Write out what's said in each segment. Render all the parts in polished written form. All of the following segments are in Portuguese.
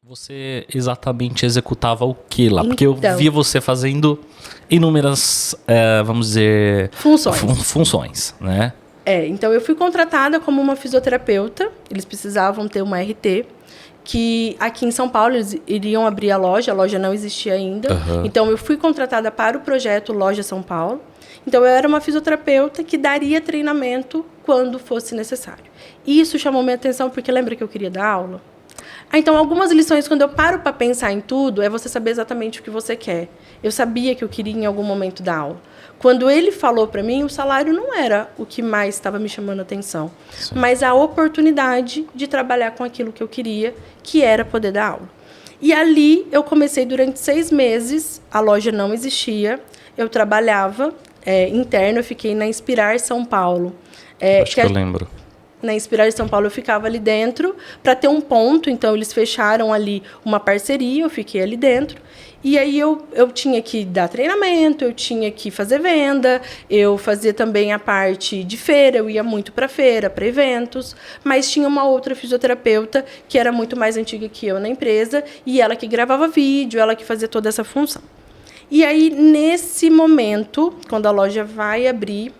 Você exatamente executava o que lá? Porque eu Então. via você fazendo inúmeras, vamos dizer... Funções, né? Então eu fui contratada como uma fisioterapeuta. Eles precisavam ter uma RT. Que aqui em São Paulo eles iriam abrir a loja não existia ainda. Uhum. Então eu fui contratada para o projeto Loja São Paulo. Então eu era uma fisioterapeuta que daria treinamento quando fosse necessário. E isso chamou minha atenção porque lembra que eu queria dar aula? Então, algumas lições, quando eu paro para pensar em tudo, é você saber exatamente o que você quer. Eu sabia que eu queria, em algum momento, dar aula. Quando ele falou para mim, o salário não era o que mais estava me chamando a atenção. Sim. Mas a oportunidade de trabalhar com aquilo que eu queria, que era poder dar aula. E ali, eu comecei durante 6 meses, a loja não existia, eu trabalhava interno, eu fiquei na Inspirar São Paulo. Acho que eu lembro. Na Inspirar de São Paulo, eu ficava ali dentro para ter um ponto. Então, eles fecharam ali uma parceria, eu fiquei ali dentro. E aí, eu tinha que dar treinamento, eu tinha que fazer venda, eu fazia também a parte de feira, eu ia muito para feira, para eventos. Mas tinha uma outra fisioterapeuta que era muito mais antiga que eu na empresa, e ela que gravava vídeo, ela que fazia toda essa função. E aí, nesse momento, quando a loja vai abrir,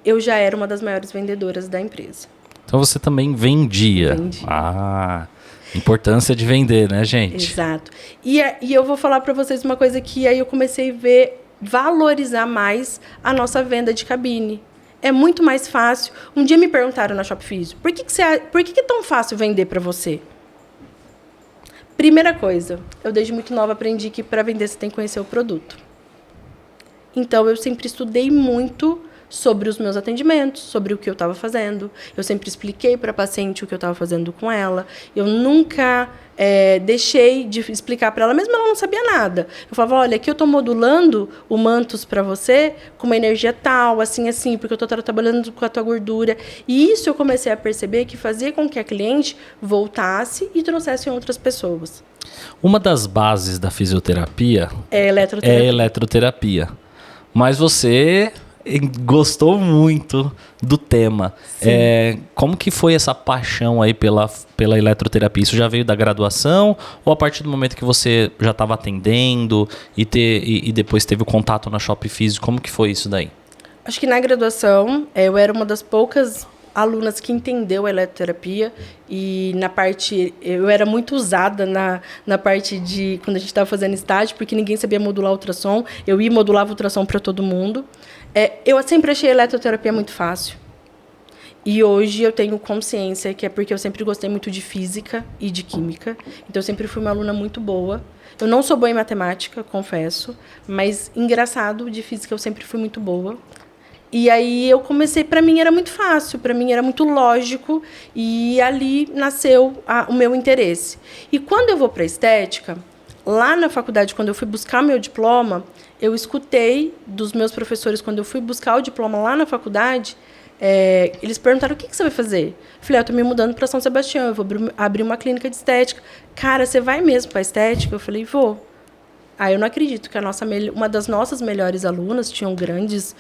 eu já era uma das maiores vendedoras da empresa. Então você também vendia. Vendia. Importância de vender, né, gente? Exato. E eu vou falar para vocês uma coisa que aí eu comecei a valorizar mais a nossa venda de cabine. É muito mais fácil. Um dia me perguntaram na Shop Físio, por que é tão fácil vender para você? Primeira coisa, eu desde muito nova aprendi que para vender você tem que conhecer o produto. Então eu sempre estudei muito sobre os meus atendimentos, sobre o que eu estava fazendo. Eu sempre expliquei para a paciente o que eu estava fazendo com ela. Eu nunca deixei de explicar para ela, mesmo ela não sabia nada. Eu falava, olha, aqui eu estou modulando o Mantos para você com uma energia tal, assim, porque eu estou trabalhando com a tua gordura. E isso eu comecei a perceber que fazia com que a cliente voltasse e trouxesse outras pessoas. Uma das bases da fisioterapia é eletroterapia. Mas você gostou muito do tema. Como que foi essa paixão aí pela eletroterapia? Isso já veio da graduação ou a partir do momento que você já estava atendendo e depois teve o contato na Shop Físio? Como que foi isso daí? Acho que na graduação eu era uma das poucas alunas que entendeu a eletroterapia e na parte... Eu era muito usada na parte de... Quando a gente estava fazendo estágio, porque ninguém sabia modular ultrassom. Eu ia modular ultrassom para todo mundo. Eu sempre achei a eletroterapia muito fácil. E hoje eu tenho consciência que é porque eu sempre gostei muito de física e de química. Então, eu sempre fui uma aluna muito boa. Eu não sou boa em matemática, confesso. Mas, engraçado, de física eu sempre fui muito boa. E aí eu comecei, para mim era muito fácil, para mim era muito lógico. E ali nasceu o meu interesse. E quando eu vou para estética, lá na faculdade, quando eu fui buscar meu diploma, eu escutei dos meus professores, quando eu fui buscar o diploma lá na faculdade, eles perguntaram, o que você vai fazer? Eu falei, eu estou me mudando para São Sebastião, eu vou abrir uma clínica de estética. Cara, você vai mesmo para estética? Eu falei, vou. Aí eu não acredito que uma das nossas melhores alunas, tinham grandes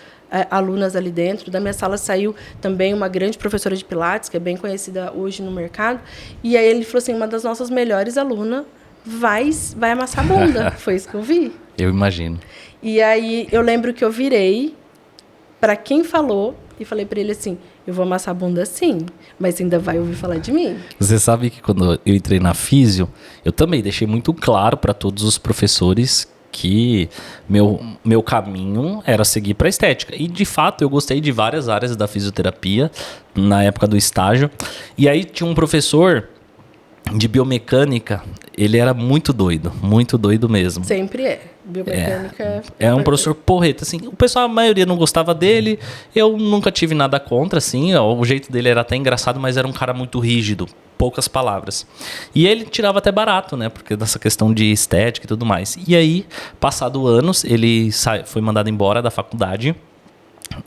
alunas ali dentro, da minha sala saiu também uma grande professora de Pilates, que é bem conhecida hoje no mercado, e aí ele falou assim, uma das nossas melhores alunas vai amassar a bunda. Foi isso que eu vi. Eu imagino. E aí eu lembro que eu virei para quem falou e falei para ele assim, eu vou amassar a bunda sim, mas você ainda vai ouvir falar de mim. Você sabe que quando eu entrei na Físio, eu também deixei muito claro para todos os professores que meu caminho era seguir para estética. E, de fato, eu gostei de várias áreas da fisioterapia na época do estágio. E aí tinha um professor de biomecânica, ele era muito doido mesmo. Sempre é. Biomecânica é um professor porreta, assim. O pessoal, a maioria não gostava dele. Eu nunca tive nada contra, assim. O jeito dele era até engraçado, mas era um cara muito rígido. Poucas palavras. E ele tirava até barato, né? Porque dessa questão de estética e tudo mais. E aí, passado anos, ele foi mandado embora da faculdade.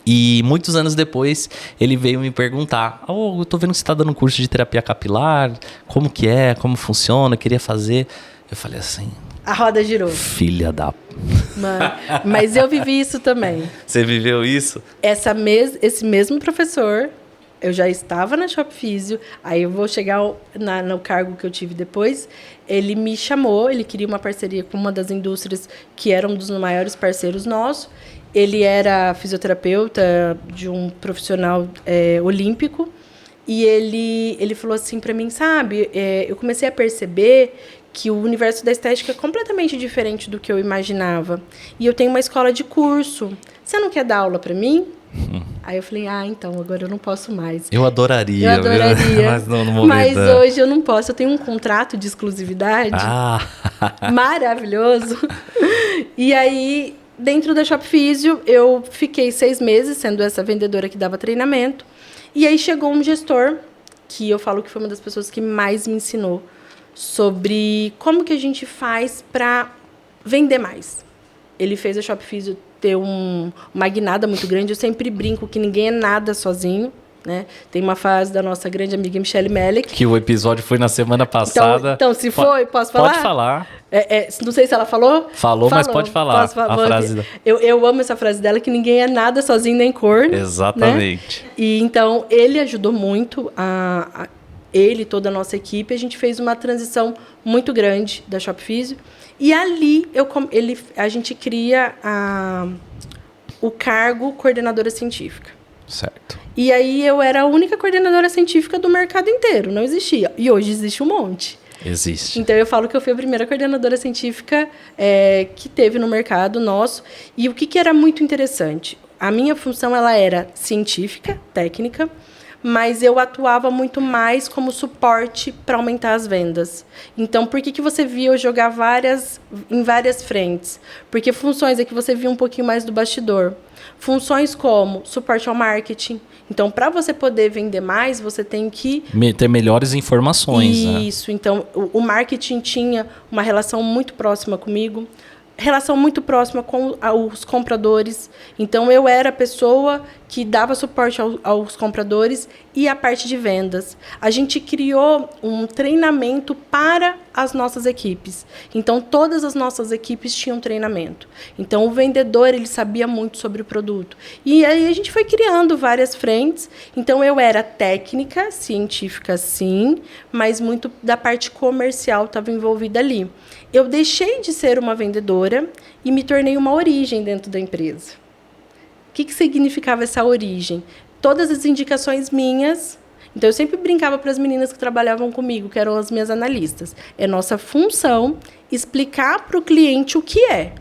E muitos anos depois, ele veio me perguntar, eu tô vendo que você tá dando um curso de terapia capilar, como que é, como funciona, queria fazer. Eu falei assim... A roda girou. Filha da... Mano, mas eu vivi isso também. Você viveu isso? Esse mesmo professor eu já estava na Shop Físio, aí eu vou chegar no cargo que eu tive depois. Ele me chamou, ele queria uma parceria com uma das indústrias que era um dos maiores parceiros nossos. Ele era fisioterapeuta de um profissional olímpico. E ele falou assim para mim, sabe, eu comecei a perceber que o universo da estética é completamente diferente do que eu imaginava. E eu tenho uma escola de curso. Você não quer dar aula para mim? Aí eu falei, então, agora eu não posso mais. Eu adoraria. Mas no momento... Mas hoje eu não posso. Eu tenho um contrato de exclusividade maravilhoso. E aí, dentro da Shop Físio, eu fiquei 6 meses sendo essa vendedora que dava treinamento. E aí chegou um gestor, que eu falo que foi uma das pessoas que mais me ensinou sobre como que a gente faz para vender mais. Ele fez a Shop Físio ter uma guinada muito grande. Eu sempre brinco que ninguém é nada sozinho, né? Tem uma frase da nossa grande amiga Michelle Melek. Que o episódio foi na semana passada. Então se foi, posso falar? Pode falar. Não sei se ela falou. Falou, mas pode falar. A frase. Eu amo essa frase dela, que ninguém é nada sozinho nem cor. Exatamente. Né? E então, ele ajudou muito ele e toda a nossa equipe. A gente fez uma transição muito grande da Shop Físio. E ali a gente cria o cargo coordenadora científica. Certo. E aí eu era a única coordenadora científica do mercado inteiro, não existia. E hoje existe um monte. Existe. Então eu falo que eu fui a primeira coordenadora científica que teve no mercado nosso. E o que era muito interessante? A minha função ela era científica, técnica, mas eu atuava muito mais como suporte para aumentar as vendas. Então, por que você via eu jogar em várias frentes? Porque funções é que você via um pouquinho mais do bastidor. Funções como suporte ao marketing. Então, para você poder vender mais, você tem que... ter melhores informações. Isso. Né? Então, o marketing tinha uma relação muito próxima comigo. Relação muito próxima com os compradores. Então, eu era a pessoa que dava suporte aos compradores e a parte de vendas. A gente criou um treinamento para as nossas equipes. Então, todas as nossas equipes tinham treinamento. Então, o vendedor ele sabia muito sobre o produto. E aí, a gente foi criando várias frentes. Então, eu era técnica, científica, sim, mas muito da parte comercial estava envolvida ali. Eu deixei de ser uma vendedora e me tornei uma origem dentro da empresa. O que significava essa origem? Todas as indicações minhas. Então, eu sempre brincava para as meninas que trabalhavam comigo, que eram as minhas analistas. É nossa função explicar para o cliente o que é.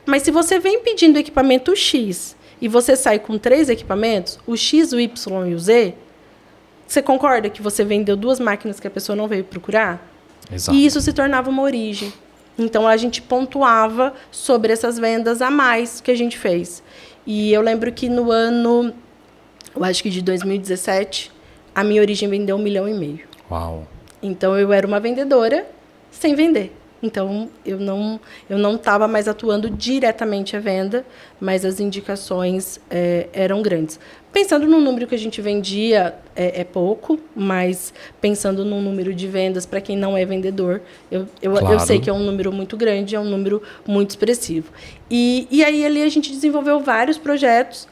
Mas se você vem pedindo equipamento X e você sai com 3 equipamentos, o X, o Y e o Z, você concorda que você vendeu 2 máquinas que a pessoa não veio procurar? Exato. E isso se tornava uma origem. Então, a gente pontuava sobre essas vendas a mais que a gente fez. E eu lembro que no ano, eu acho que de 2017, a minha origem vendeu 1,5 milhão. Uau! Então, eu era uma vendedora sem vender. Então, eu não estava mais atuando diretamente a venda, mas as indicações eram grandes. Pensando no número que a gente vendia, é pouco, mas pensando no número de vendas, para quem não é vendedor, Claro. Eu sei que é um número muito grande, é um número muito expressivo. E aí, ali, a gente desenvolveu vários projetos.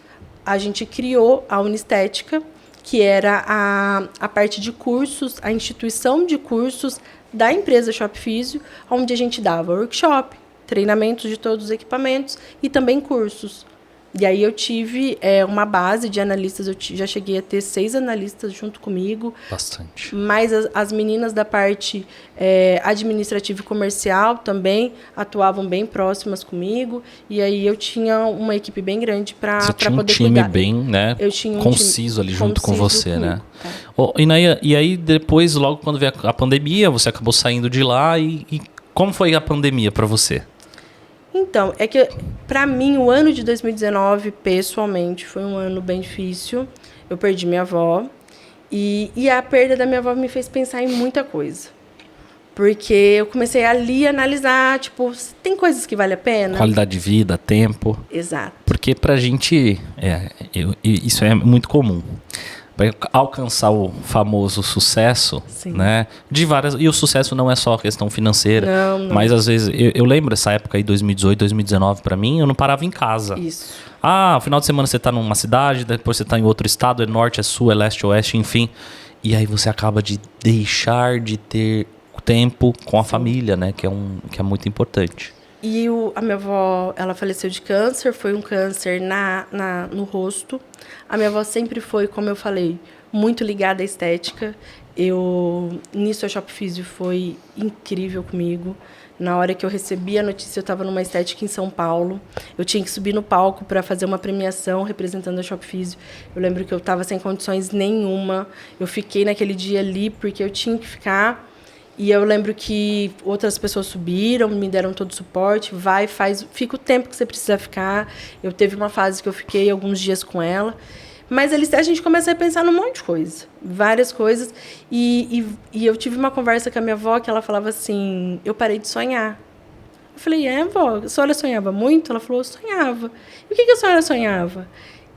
A gente criou a Unistética, que era a parte de cursos, a instituição de cursos da empresa Shop Físio, onde a gente dava workshop, treinamentos de todos os equipamentos e também cursos. E aí eu tive uma base de analistas, eu já cheguei a ter 6 analistas junto comigo. Bastante. Mas as meninas da parte administrativa e comercial também atuavam bem próximas comigo. E aí eu tinha uma equipe bem grande para poder cuidar. Você tinha um time bem, né, eu tinha conciso ali junto com você, comigo, né? tá. E aí depois, logo quando veio a pandemia, você acabou saindo de lá e como foi a pandemia para você? Então, é que, para mim, o ano de 2019, pessoalmente, foi um ano bem difícil. Eu perdi minha avó. E a perda da minha avó me fez pensar em muita coisa. Porque eu comecei ali a analisar, tipo, tem coisas que vale a pena? Qualidade de vida, tempo. Exato. Porque pra gente, isso é muito comum. para alcançar o famoso sucesso, Sim. né? De várias, e o sucesso não é só a questão financeira, Não. mas às vezes eu lembro essa época aí 2018, 2019 para mim, eu não parava em casa. Isso. Ah, no final de semana você tá numa cidade, depois você tá em outro estado, é norte, é sul, é leste, oeste, enfim. E aí você acaba de deixar de ter tempo com a família, né? Que é muito importante. E a minha avó, ela faleceu de câncer, foi um câncer no rosto. A minha avó sempre foi, como eu falei, muito ligada à estética. Nisso a Shop Físio foi incrível comigo. Na hora que eu recebi a notícia, eu estava numa estética em São Paulo. Eu tinha que subir no palco para fazer uma premiação representando a Shop Físio. Eu lembro que eu estava sem condições nenhuma. Eu fiquei naquele dia ali porque eu tinha que ficar. E eu lembro que outras pessoas subiram, me deram todo o suporte. Fica o tempo que você precisa ficar. Eu teve uma fase que eu fiquei alguns dias com ela. Mas a gente começa a pensar num monte de coisa, várias coisas. E eu tive uma conversa com a minha avó que ela falava assim, eu parei de sonhar. Eu falei, vó, a senhora sonhava muito? Ela falou, eu sonhava. E o que a senhora sonhava?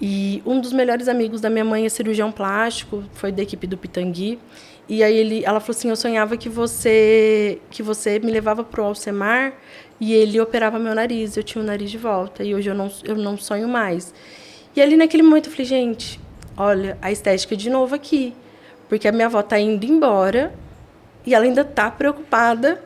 E um dos melhores amigos da minha mãe é cirurgião plástico, foi da equipe do Pitangui. E aí ela falou assim, eu sonhava que você me levava para o Alcemar e ele operava meu nariz, eu tinha o nariz de volta. E hoje eu não sonho mais. E ali naquele momento eu falei, gente, olha, a estética de novo aqui. Porque a minha avó está indo embora e ela ainda está preocupada